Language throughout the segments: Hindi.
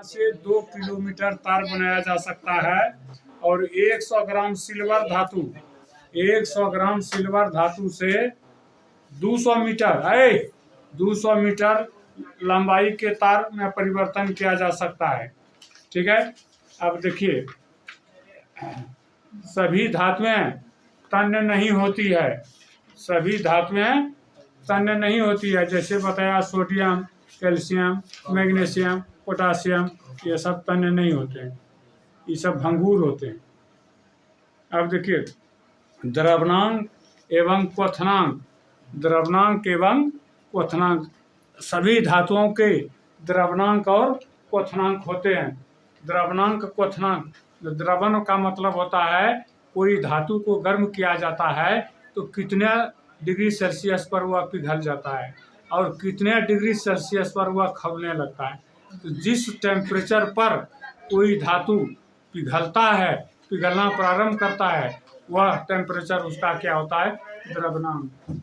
से 2 किलोमीटर तार बनाया जा सकता है। और 100 ग्राम सिल्वर धातु, 100 ग्राम सिल्वर धातु से 200 मीटर 200 मीटर लंबाई के तार में परिवर्तन किया जा सकता है। ठीक है। अब देखिए, सभी धातुएं तन्य नहीं होती है, सभी धातुएं तन्य नहीं होती है। जैसे बताया, सोडियम, कैल्शियम, मैग्नीशियम, पोटासियम, ये सब तन्य नहीं होते हैं, ये सब भंगूर होते हैं। अब देखिए, द्रवणांक एवं क्वथनांक, द्रवणांक एवं क्वथनांक, सभी धातुओं के द्रवणांक और क्वथनांक होते हैं। द्रवणांक, क्वथनांक, द्रवण का मतलब होता है कोई धातु को गर्म किया जाता है तो कितने डिग्री सेल्सियस पर वह पिघल जाता है और कितने डिग्री सेल्सियस पर वह खौलने लगता है। तो जिस टेम्परेचर पर कोई धातु पिघलता है, पिघलना प्रारंभ करता है, वह टेम्परेचर उसका क्या होता है? द्रवणांक।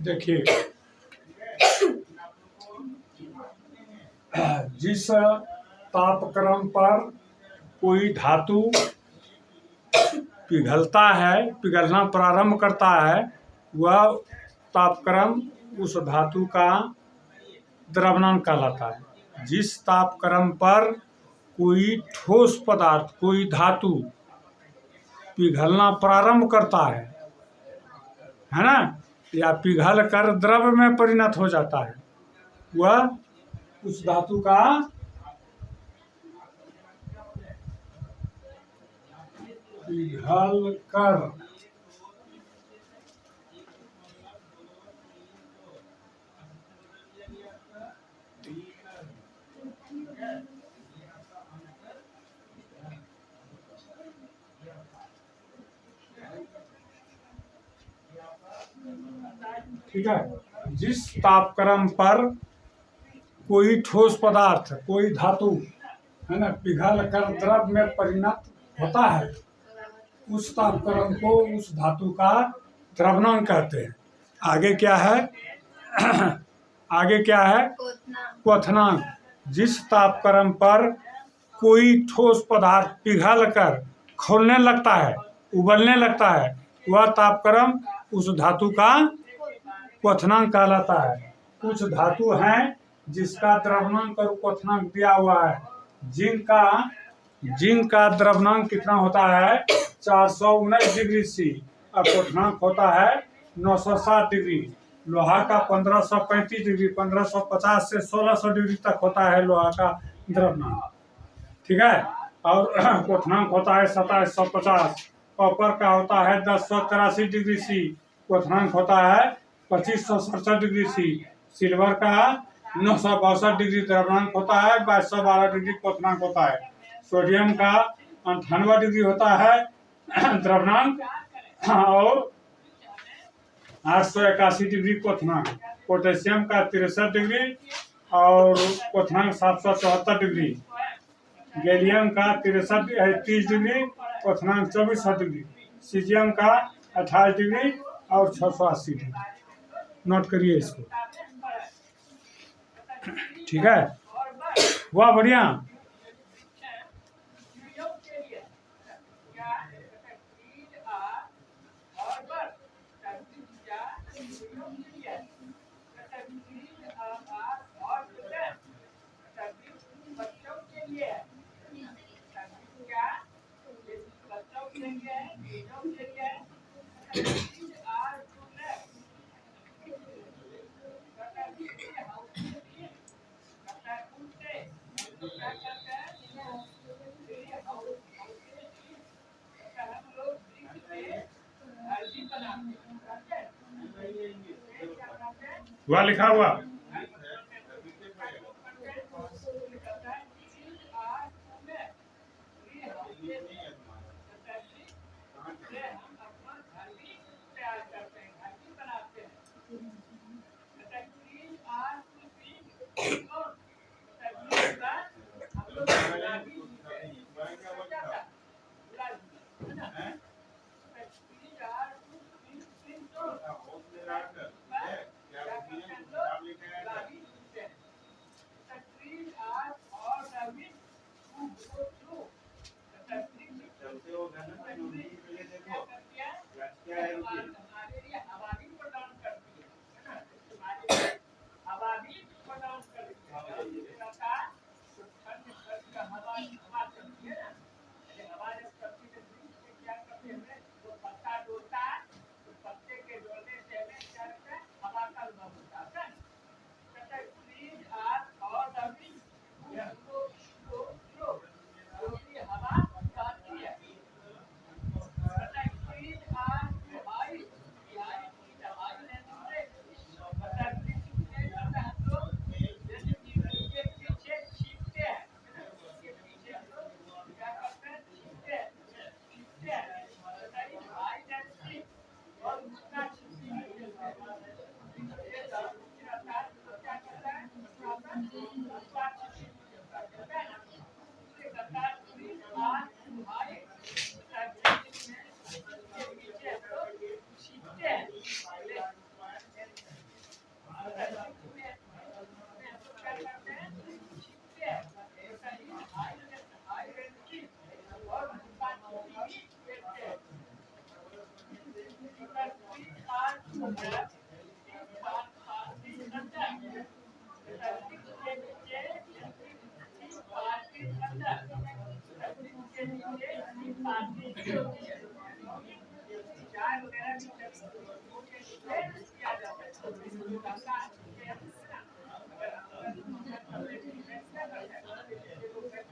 देखिए, जिस तापक्रम पर कोई धातु पिघलता है, पिघलना प्रारंभ करता है, वह तापक्रम उस धातु का द्रवनांक कहलाता है। जिस तापक्रम पर कोई ठोस पदार्थ, कोई धातु पिघलना प्रारंभ करता है ना, या पिघल कर द्रव में परिणत हो जाता है, वह उस धातु का पिघल कर ठीक है। जिस तापक्रम पर कोई ठोस पदार्थ, कोई धातु है ना, पिघल कर द्रव में परिणत होता है, उस तापक्रम को उस धातु का द्रवनांक कहते हैं। आगे क्या है? आगे क्या है? क्वथनांक। जिस तापक्रम पर कोई ठोस पदार्थ पिघल कर खौलने लगता है, उबलने लगता है, वह तापक्रम उस धातु का क्वथनांक कहलाता है। कुछ धातु हैं जिसका द्रवनांक और क्वथनांक दिया हुआ है। जिंक का द्रवनांक कितना होता है? 419 डिग्री सी और क्वथनांक होता है 907 डिग्री। लोहा का 1535 डिग्री, 1550 से 1600 डिग्री तक होता है लोहा का द्रवनांक, ठीक है। और क्वथनांक होता है 2750। कॉपर का होता है 1083 डिग्री सी, क्वथनांक होता है 2567 डिग्री सी। सिल्वर का 962 डिग्री द्रवनांक होता है, 2212 डिग्री क्वथनांक होता है। सोडियम का 98 डिग्री होता है द्रवनांक और 881 डिग्री क्वथनांक। पोटेशियम का 63 डिग्री और क्वथनांक 774 डिग्री। गैलियम का 30 डिग्री, क्वथनांक 24 डिग्री। सीजियम का 28 डिग्री और 680 डिग्री। नोट करिए इसको, ठीक है। वाह, बढ़िया। हुआ लिखा हुआ।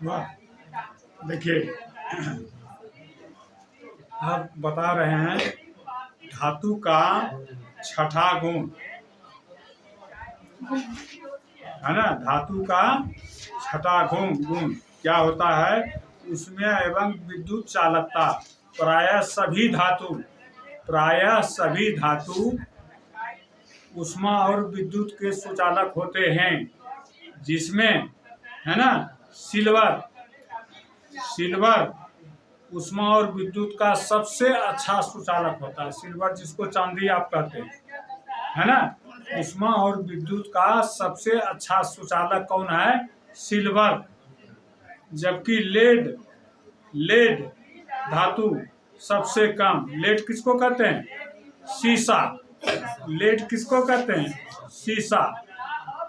वाह, देखिए आप बता रहे हैं धातु का छठा गुण है ना। धातु का छठा गुण क्या होता है? उसमें एवं विद्युत चालकता। प्रायः सभी धातु ऊष्मा और विद्युत के सुचालक होते हैं, जिसमें है ना सिल्वर ऊष्मा और विद्युत का सबसे अच्छा सुचालक होता है। सिल्वर जिसको चांदी आप कहते हैं, है ना। ऊष्मा और विद्युत का सबसे अच्छा सुचालक कौन है? सिल्वर। जबकि लेड धातु सबसे कम। लेड किसको कहते हैं? सीसा। लेड किसको कहते हैं? सीसा।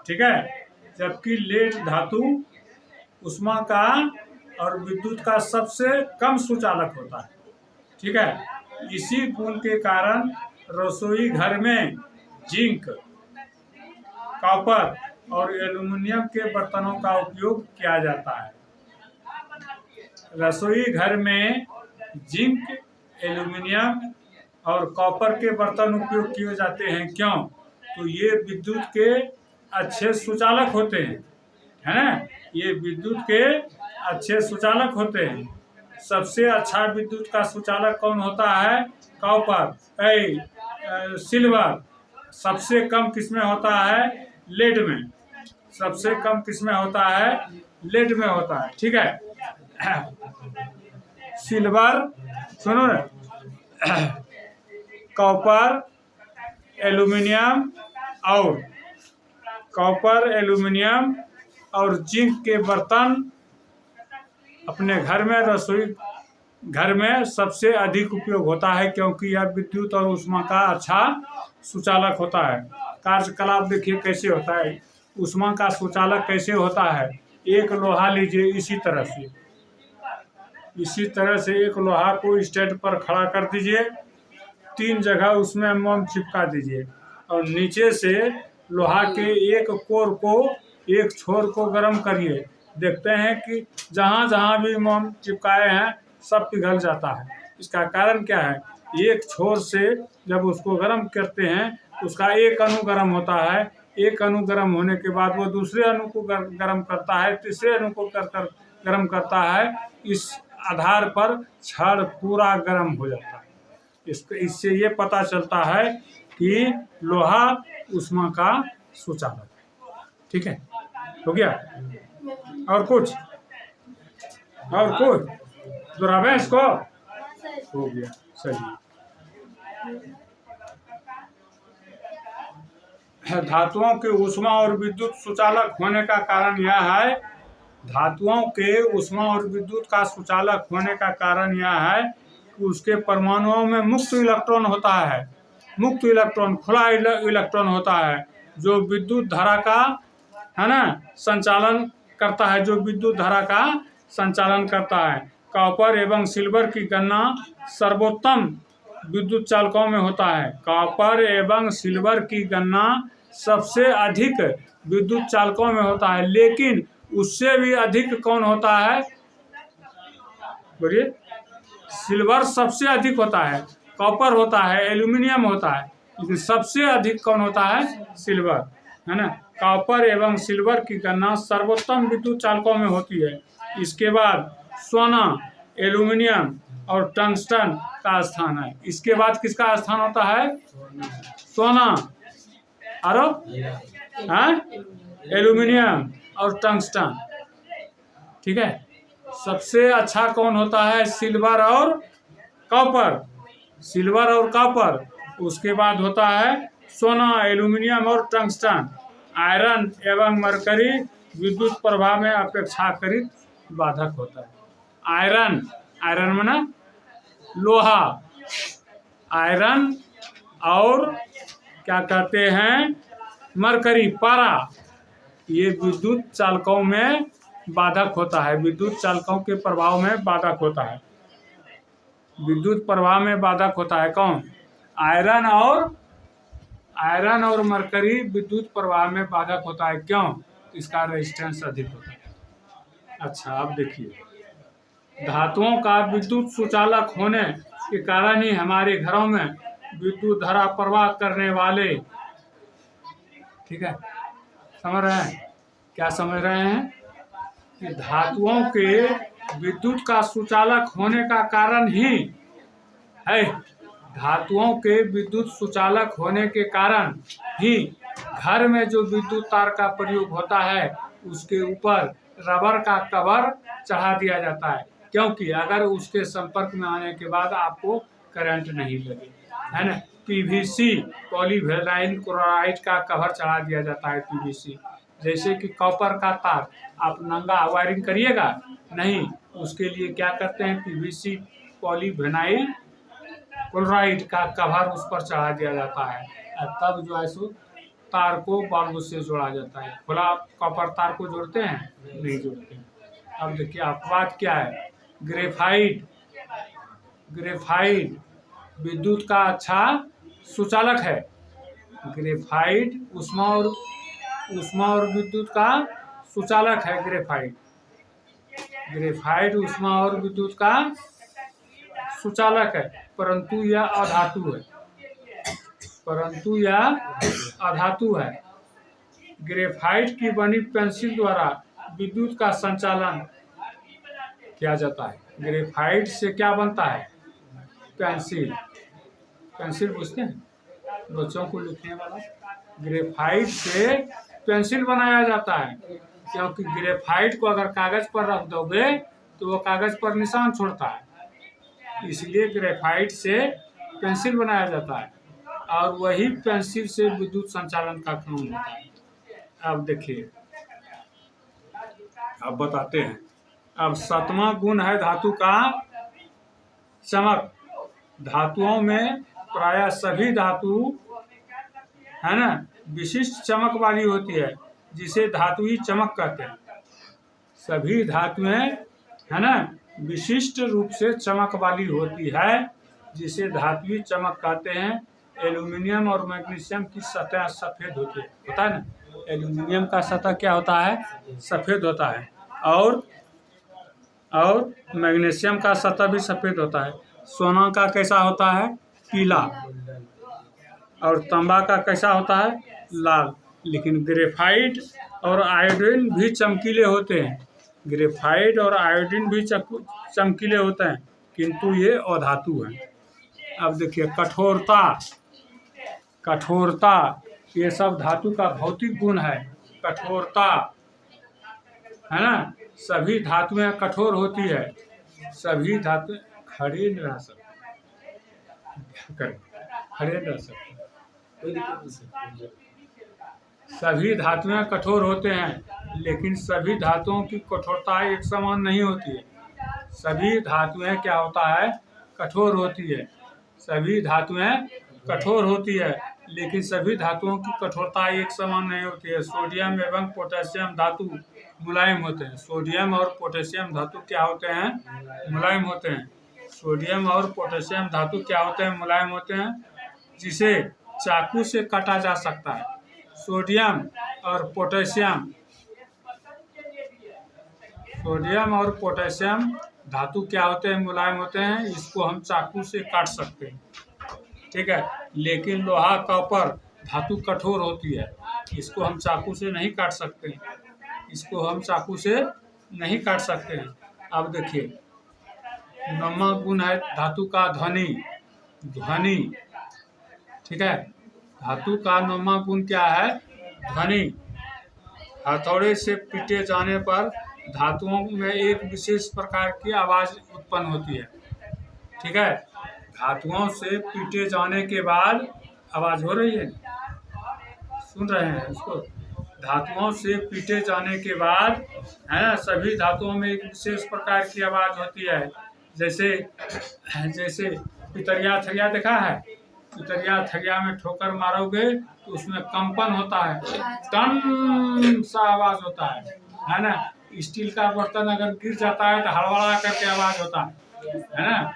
ठीक है। जबकि लेड धातु ऊष्मा का और विद्युत का सबसे कम सुचालक होता है। ठीक है। इसी गुण के कारण रसोई घर में जिंक, कॉपर और एल्युमिनियम के बर्तनों का उपयोग किया जाता है। रसोई घर में जिंक, एल्युमिनियम और कॉपर के बर्तन उपयोग किए जाते हैं। क्यों? तो ये विद्युत के अच्छे सुचालक होते हैं, है ना। ये विद्युत के अच्छे सुचालक होते हैं। सबसे अच्छा विद्युत का सुचालक कौन होता है? Copper, silver. सबसे कम किसमें होता है? लेड में। सबसे कम किसमें होता है? लेड में होता है। ठीक है। सिल्वर, सुनो ना, कॉपर, एल्युमिनियम और जिंक के बर्तन अपने घर में, रसोई घर में सबसे अधिक उपयोग होता है, क्योंकि यह विद्युत और ऊष्मा का अच्छा सुचालक होता है। कार्यकलाप देखिए कैसे होता है। ऊष्मा का सुचालक कैसे होता है? एक लोहा लीजिए, इसी तरह से एक लोहा को स्टैंड पर खड़ा कर दीजिए, 3 जगह उसमें मोम चिपका दीजिए और नीचे से लोहा के एक कोर को, एक छोर को गर्म करिए। देखते हैं कि जहाँ जहाँ भी मोम चिपकाए हैं सब पिघल जाता है। इसका कारण क्या है? एक छोर से जब उसको गर्म करते हैं उसका एक अणु गर्म होता है, एक अणु गर्म होने के बाद वो दूसरे अणु को गर्म करता है, तीसरे अणु को कर गर्म करता है। इस आधार पर छड़ पूरा गर्म हो जाता है। इससे ये पता चलता है कि लोहा ऊष्मा का सुचालक है। ठीक है, हो गया? और कुछ दोहरावे इसको? हो गया, सही। धातुओं के ऊष्मा और विद्युत सुचालक होने का कारण यह है, धातुओं के ऊष्मा और विद्युत का सुचालक होने का कारण यह है कि उसके परमाणुओं में मुक्त इलेक्ट्रॉन होता है, मुक्त इलेक्ट्रॉन, खुला इलेक्ट्रॉन होता है, जो विद्युत धारा का, है ना, संचालन करता है, जो विद्युत धारा का संचालन करता है। कॉपर एवं सिल्वर की गणना सर्वोत्तम विद्युत चालकों में होता है। कॉपर एवं सिल्वर की गणना सबसे अधिक विद्युत चालकों में होता है, लेकिन उससे भी अधिक कौन होता है? बोलिए। सिल्वर सबसे अधिक होता है, कॉपर होता है, एल्यूमिनियम होता है, लेकिन सबसे अधिक कौन होता है? सिल्वर, है ना। कॉपर एवं सिल्वर की गणना सर्वोत्तम विद्युत चालकों में होती है। इसके बाद सोना, एल्यूमिनियम और टंगस्टन का स्थान है। इसके बाद किसका स्थान होता है? सोना और एल्यूमिनियम और टंगस्टन। ठीक है, सबसे अच्छा कौन होता है? सिल्वर और कॉपर, सिल्वर और कॉपर। उसके बाद होता है सोना, एल्यूमिनियम और टंगस्टन। आयरन एवं मरकरी विद्युत प्रवाह में अपेक्षाकृत बाधक होता है। आयरन, आयरन माना लोहा, आयरन और क्या कहते हैं? मरकरी, पारा, ये विद्युत चालकों में बाधक होता है, विद्युत चालकों के प्रभाव में बाधक होता है। विद्युत प्रवाह में बाधक होता है कौन? आयरन और मरकरी विद्युत प्रवाह में बाधक होता है। क्यों? इसका रेजिस्टेंस अधिक होता है। अच्छा, अब देखिए, धातुओं का विद्युत सुचालक होने के कारण ही हमारे घरों में विद्युत धारा प्रवाह करने वाले, ठीक है, समझ रहे हैं? क्या समझ रहे हैं? कि धातुओं के विद्युत का सुचालक होने का कारण ही है, धातुओं के विद्युत सुचालक होने के कारण ही घर में जो विद्युत तार का प्रयोग होता है उसके ऊपर रबर का कवर चढ़ा दिया जाता है, क्योंकि अगर उसके संपर्क में आने के बाद आपको करंट नहीं लगे, है ना। पीवीसी, पॉलीविनाइल क्लोराइड का कवर चढ़ा दिया जाता है, पीवीसी। जैसे कि कॉपर का तार आप नंगा वायरिंग करिएगा नहीं, उसके लिए क्या करते हैं? पीवीसी, पॉलीविनाइल क्लोराइड का कवर उस पर चढ़ा दिया जाता है, तब जो है सो तार को बल्ब से जोड़ा जाता है। खुला कॉपर तार को जोड़ते हैं? नहीं जोड़ते। अब देखिए अपवाद क्या है? ग्रेफाइट, ग्रेफाइट विद्युत का अच्छा सुचालक है। ग्रेफाइट ऊष्मा और विद्युत का सुचालक है। ग्रेफाइट ऊष्मा और विद्युत का सुचालक है, परंतु यह अधातु है। ग्रेफाइट की बनी पेंसिल द्वारा विद्युत का संचालन किया जाता है। ग्रेफाइट से क्या बनता है? पेंसिल, पेंसिल पूछते हैं बच्चों को लिखने वाला। ग्रेफाइट से पेंसिल बनाया जाता है, क्योंकि ग्रेफाइट को अगर कागज पर रख दोगे तो वो कागज पर निशान छोड़ता है, इसलिए ग्रेफाइट से पेंसिल बनाया जाता है, और वही पेंसिल से विद्युत संचालन का काम होता है। अब देखिए, अब बताते हैं। अब 7वां गुण है धातु का चमक। धातुओं में प्रायः सभी धातु, है ना, विशिष्ट चमक वाली होती है, जिसे धातुई चमक कहते हैं। सभी धातुएं, है ना, विशिष्ट रूप से चमक वाली होती है, जिसे धातुई चमक कहते हैं। एल्यूमिनियम और मैग्नीशियम की सतह सफेद होती है, होता है ना। एल्यूमिनियम का सतह क्या होता है? सफेद होता है, और मैग्नीशियम का सतह भी सफेद होता है। सोना का कैसा होता है? पीला। और तांबा का कैसा होता है? लाल। लेकिन ग्रेफाइट और आयोडीन भी चमकीले होते हैं। ग्रेफाइट और आयोडीन भी चमकीले होते हैं, किंतु ये अधातु हैं। अब देखिए कठोरता, कठोरता ये सब धातु का भौतिक गुण है। कठोरता है ना, सभी धातुएं कठोर होती है। सभी धातु खड़े नहीं रह सकते, खड़े नहीं रह सकते। सभी धातुएं कठोर होते हैं, लेकिन सभी धातुओं की कठोरता एक समान नहीं होती है। सभी धातुएं क्या होता है, कठोर होती है। सभी धातुएं कठोर होती है, लेकिन सभी धातुओं की कठोरता एक समान नहीं होती है। सोडियम एवं पोटेशियम धातु मुलायम होते हैं। सोडियम और पोटेशियम धातु क्या होते हैं, मुलायम होते हैं। सोडियम और पोटेशियम धातु क्या होते हैं, मुलायम होते हैं, जिसे चाकू से काटा जा सकता है। सोडियम और पोटेशियम, सोडियम और पोटेशियम धातु क्या होते हैं, मुलायम होते हैं, इसको हम चाकू से काट सकते हैं, ठीक है। लेकिन लोहा कॉपर धातु कठोर होती है, इसको हम चाकू से नहीं काट सकते हैं, इसको हम चाकू से नहीं काट सकते हैं। अब देखिए नमक गुण है धातु का ध्वनि, ध्वनि, ठीक है। धातु का नमक गुण क्या है, ध्वनि। हथौड़े से पीटे जाने पर धातुओं में एक विशेष प्रकार की आवाज उत्पन्न होती है, ठीक है। धातुओं से पीटे जाने के बाद आवाज हो रही है, सुन रहे हैं उसको। धातुओं से पीटे जाने के बाद है ना, सभी धातुओं में एक विशेष प्रकार की आवाज होती है। जैसे जैसे पितरिया थरिया देखा है, पितरिया थरिया में ठोकर मारोगे तो उसमें कंपन होता है, टन सा आवाज होता है ना। स्टील का बर्तन अगर गिर जाता है तो हड़बड़ा करके आवाज होता है ना।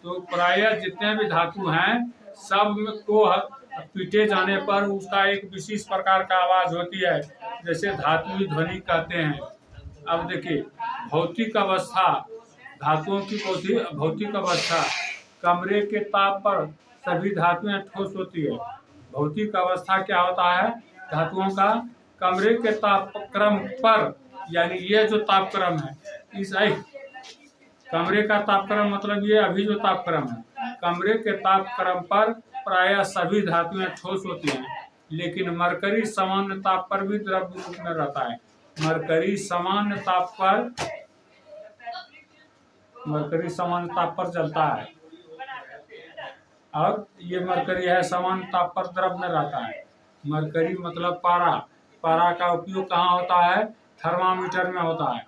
तो प्रायः जितने भी धातु हैं सब को पीटे जाने पर उसका एक विशेष प्रकार का आवाज होती है, जैसे धातुई ध्वनि कहते हैं। अब देखिए भौतिक अवस्था, धातुओं की भौतिक अवस्था, कमरे के ताप पर सभी धातुएं ठोस होती है। भौतिक अवस्था क्या होता है धातुओं का, कमरे के तापक्रम पर, यानी ये जो तापक्रम है, इस कमरे का तापक्रम मतलब ये अभी जो तापक्रम है, कमरे के तापक्रम पर प्रायः सभी धातुएं ठोस होती हैं, लेकिन मरकरी सामान्य ताप पर भी द्रव्य रूप में रहता है। मरकरी सामान्य ताप पर, मरकरी सामान्य ताप पर जलता है, और ये मरकरी है सामान्य ताप पर द्रव में रहता है। मरकरी मतलब पारा, पारा का उपयोग कहाँ होता है, थर्मामीटर में होता है।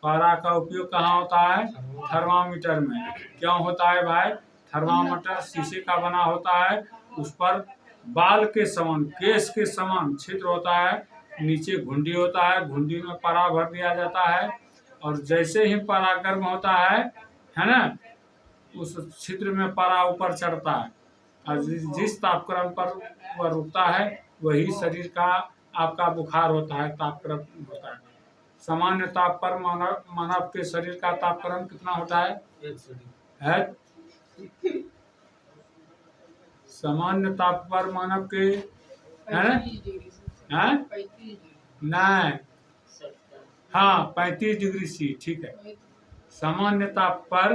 पारा का उपयोग कहाँ होता है, थर्मामीटर में। क्यों होता है भाई, थर्मामीटर शीशे का बना होता है, उस पर बाल के समान, केस के समान छिद्र होता है, नीचे घुंडी होता है, घुंडी में पारा भर दिया जाता है, और जैसे ही पारा गर्म होता है ना, उस छिद्र में पारा ऊपर चढ़ता है, और जिस तापक्रम पर वह रुकता है वही शरीर का आपका बुखार होता है, तापक्रम होता है। सामान्य ताप पर मानव के शरीर का तापक्रम कितना होता है? सामान्य ताप पर मानव के हैं नहीं, हाँ 35 डिग्री सी, ठीक है। सामान्य ताप पर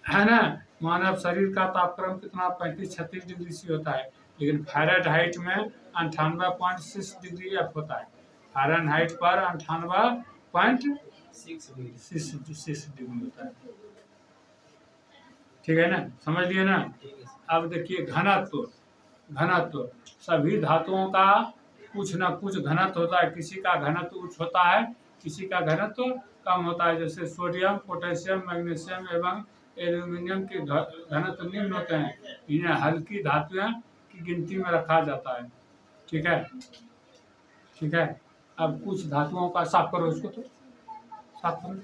है ना, मानव शरीर का तापक्रम कितना 35-36 डिग्री सी होता है, लेकिन फ़ारेनहाइट में 98.6 डिग्री एफ होता है। फ़ारेनहाइट पर 98.6 डिग्री होता है, ठीक है ना, समझ लिए ना। अब देखिए घनत्व, घनत्व सभी धातुओं का कुछ न कुछ घनत्व होता है, किसी का घनत्व उच्च होता है, किसी का घनत्व कम होता है। जैसे सोडियम, पोटेशियम, मैग्नीशियम एवं एल्यूमिनियम के घनत्व निम्न होते हैं, इन्हें हल्की धातुएं की गिनती में रखा जाता है, ठीक है, ठीक है। अब कुछ धातुओं का साफ करो, इसको तो साफ करो।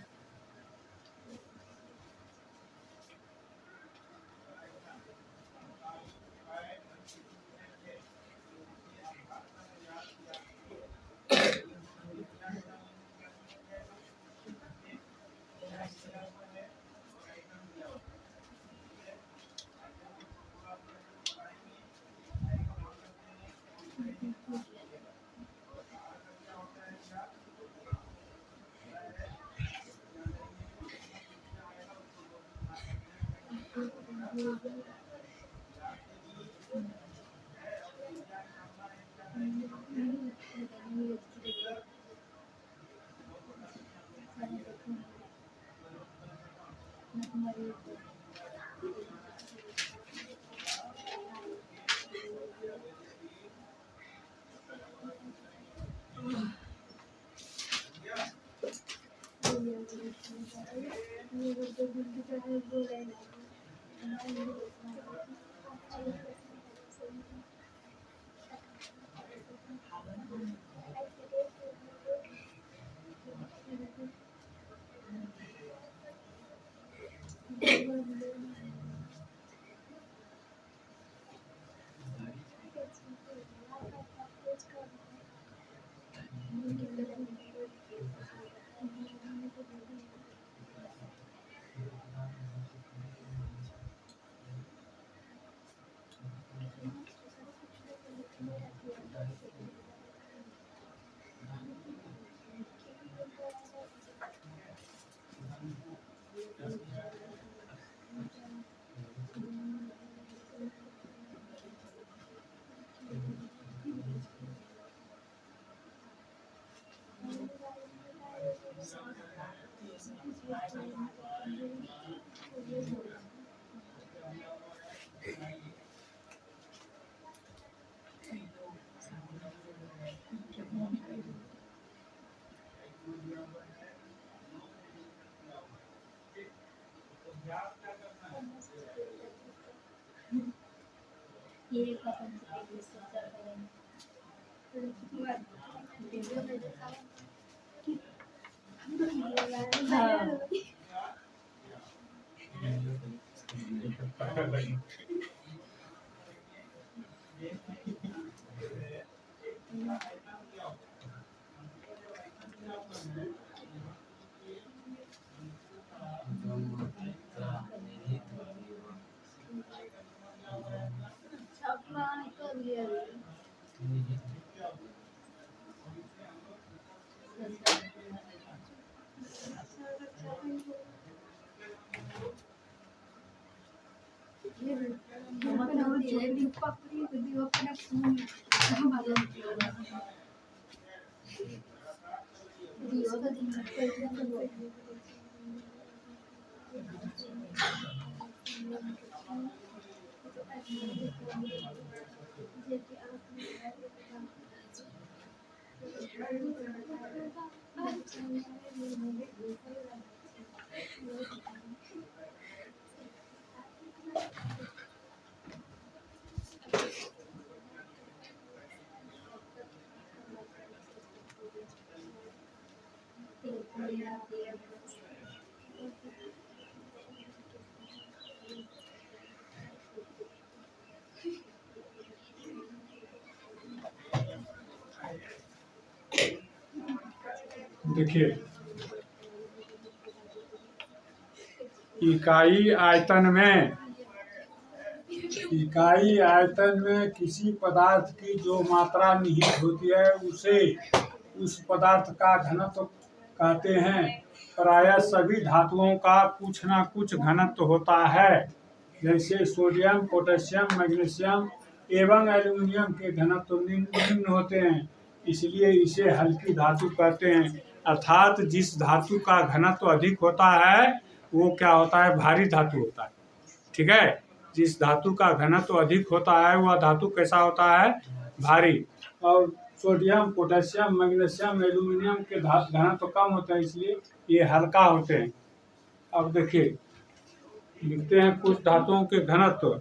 देखिए, इकाई आयतन में किसी पदार्थ की जो मात्रा निहित होती है उसे उस पदार्थ का घनत्व कहते हैं। प्रायः सभी धातुओं का कुछ न कुछ घनत्व होता है। जैसे सोडियम, पोटेशियम, मैग्नीशियम एवं एल्यूमिनियम के घनत्व निम्न होते हैं, इसलिए इसे हल्की धातु कहते हैं। अर्थात जिस धातु का घनत्व अधिक होता है वो क्या होता है, भारी धातु होता है। ठीक है, जिस धातु का घनत्व अधिक होता है वह धातु कैसा होता है, भारी। और सोडियम, पोटेशियम, मैग्नीशियम, एल्यूमिनियम के घनत्व कम होते हैं, इसलिए ये हल्का होते हैं। अब देखिए, लिखते हैं कुछ धातुओं के घनत्व।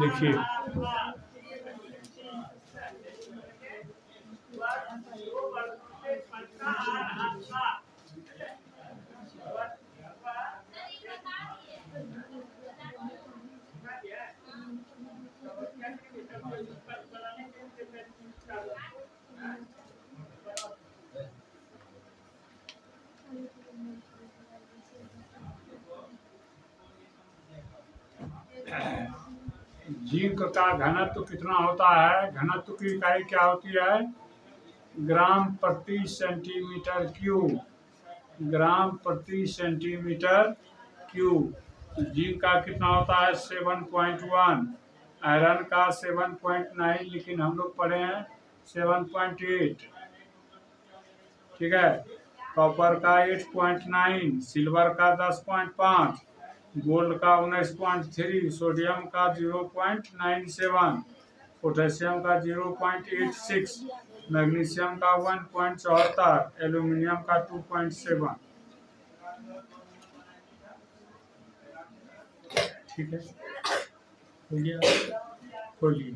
लिखिए। जिंक का घनत्व कितना होता है? घनत्व की इकाई क्या होती है? ग्राम प्रति सेंटीमीटर क्यूब। ग्राम प्रति सेंटीमीटर क्यूब। जिंक का कितना होता है? 7.1। आयरन का 7.9, लेकिन हम लोग पढ़े हैं 7.8। ठीक है। कॉपर का 8.9, सिल्वर का 10.5, गोल्ड का 19.3, सोडियम का 0.97, पोटेशियम का 0.86, मैग्नीशियम का 1.74, एल्यूमिनियम का 2.7। ठीक है, हो गया, खोलिए।